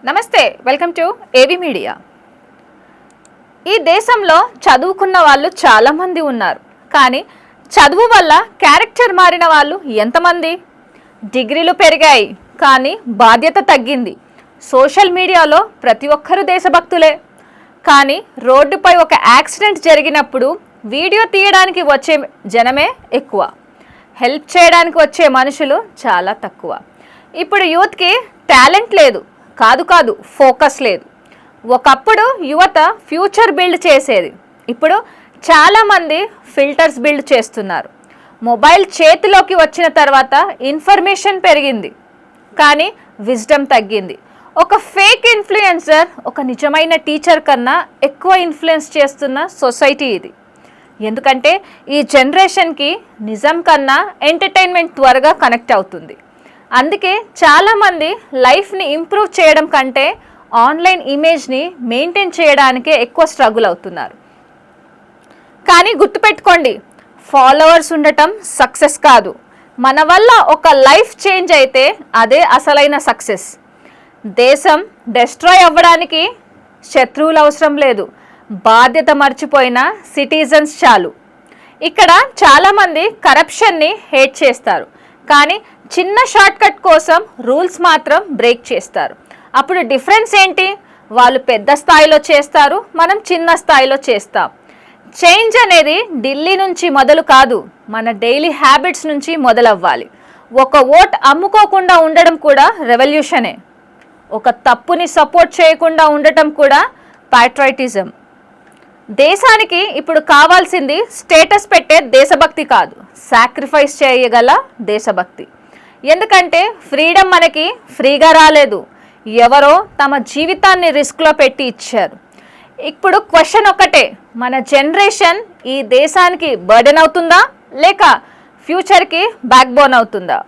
నమస్తే, welcome to ఏవి media. ఈ దేశంలో చదువుకున్న వాళ్ళు చాలామంది ఉన్నారు. కానీ చదువు వల్ల క్యారెక్టర్ మారిన వాళ్ళు ఎంతమంది? డిగ్రీలు పెరిగాయి కానీ బాధ్యత తగ్గింది. సోషల్ మీడియాలో ప్రతి ఒక్కరూ దేశభక్తులే. కానీ రోడ్డుపై ఒక యాక్సిడెంట్ జరిగినప్పుడు వీడియో తీయడానికి వచ్చే జనమే ఎక్కువ, హెల్ప్ చేయడానికి వచ్చే మనుషులు చాలా తక్కువ. ఇప్పుడు యూత్కి టాలెంట్ లేదు, కాదు ఫోకస్ లేదు. ఒకప్పుడు యువత ఫ్యూచర్ బిల్డ్ చేసేది, ఇప్పుడు చాలామంది ఫిల్టర్స్ బిల్డ్ చేస్తున్నారు. మొబైల్ చేతిలోకి వచ్చిన తర్వాత ఇన్ఫర్మేషన్ పెరిగింది కానీ విజ్డమ్ తగ్గింది. ఒక ఫేక్ ఇన్ఫ్లుయెన్సర్ ఒక నిజమైన టీచర్ కన్నా ఎక్కువ ఇన్ఫ్లుయెన్స్ చేస్తున్న సొసైటీ ఇది. ఎందుకంటే ఈ జనరేషన్కి నిజం కన్నా ఎంటర్టైన్మెంట్ త్వరగా కనెక్ట్ అవుతుంది. అందుకే చాలామంది లైఫ్ని ఇంప్రూవ్ చేయడం కంటే ఆన్లైన్ ఇమేజ్ని మెయింటైన్ చేయడానికే ఎక్కువ స్ట్రగుల్ అవుతున్నారు. కానీ గుర్తుపెట్టుకోండి, ఫాలోవర్స్ ఉండటం సక్సెస్ కాదు. మన వల్ల ఒక లైఫ్ చేంజ్ అయితే అదే అసలైన సక్సెస్. దేశం డెస్ట్రాయ్ అవ్వడానికి శత్రువులు అవసరం లేదు, బాధ్యత మర్చిపోయిన సిటిజన్స్ చాలు. ఇక్కడ చాలామంది కరప్షన్ని హేట్ చేస్తారు కానీ చిన్న షార్ట్కట్ కోసం రూల్స్ మాత్రం బ్రేక్ చేస్తారు. అప్పుడు డిఫరెన్స్ ఏంటి? వాళ్ళు పెద్ద స్థాయిలో చేస్తారు, మనం చిన్న స్థాయిలో చేస్తాం. చేంజ్ అనేది ఢిల్లీ నుంచి మొదలు కాదు, మన డైలీ హ్యాబిట్స్ నుంచి మొదలవ్వాలి. ఒక ఓట్ అమ్ముకోకుండా ఉండడం కూడా రెవల్యూషనే. ఒక తప్పుని సపోర్ట్ చేయకుండా ఉండటం కూడా ప్యాట్రైటిజం. దేశానికి ఇప్పుడు కావాల్సింది స్టేటస్ పెట్టే దేశభక్తి కాదు, సాక్రిఫైస్ చేయగల దేశభక్తి. ఎందుకంటే ఫ్రీడమ్ మనకి ఫ్రీగా రాలేదు, ఎవరో తమ జీవితాన్ని రిస్క్లో పెట్టి ఇచ్చారు. ఇప్పుడు క్వశ్చన్ ఒకటే, మన జనరేషన్ ఈ దేశానికి బర్డెన్ అవుతుందా లేక ఫ్యూచర్కి బ్యాక్ బోన్ అవుతుందా?